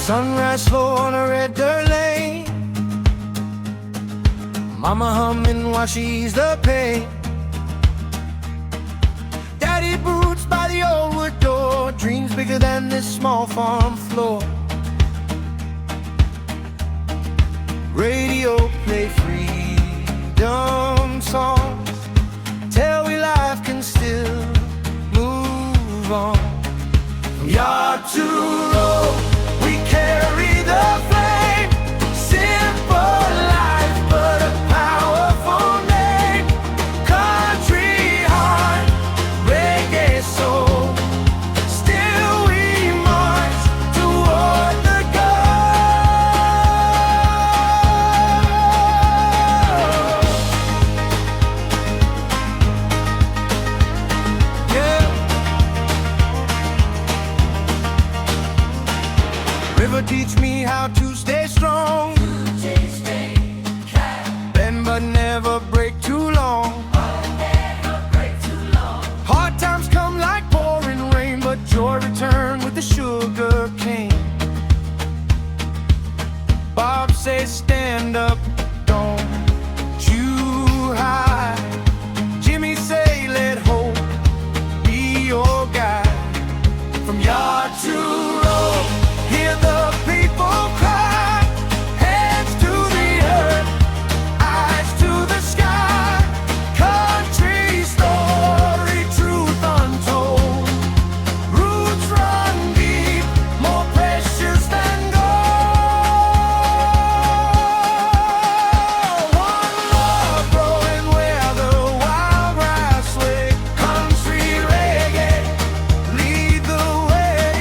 Sunrise slow on a red dirt lane, mama humming while she eased the pain. Daddy broods by the old wood door, dreams bigger than this small farm floor. Radio play freedom songs, tell we life can still move on. From yard to road, we carry the flame. Simple life, but a powerful name. Country heart, reggae soul, still we march toward the goal. Yeah. River teach me how to stay strong, bend but never break too long. Hard times come like pouring rain, but joy return with the sugar cane. Bob says stand up, don't you hide. Jimmy say let hope be your guide. From yard to road, hear the people cry. Hands to the earth, eyes to the sky. Country story, truth untold. Roots run deep, more precious than gold. One love growing where the wild grass sway. Country reggae, lead the way.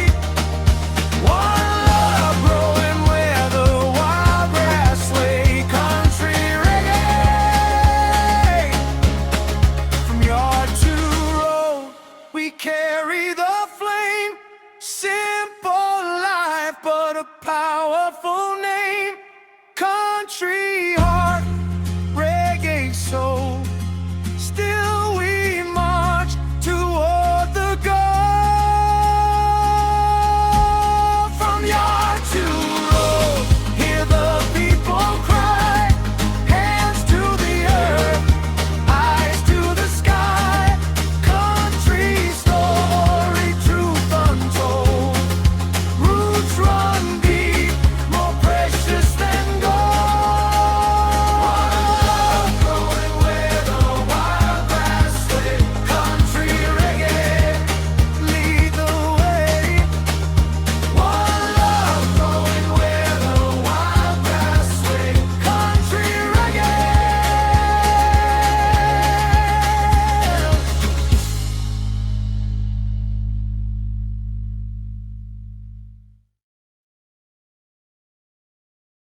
One love growing where the wild grass sway. Country reggae. From yard to road, we carry the flame. Simple life, but a power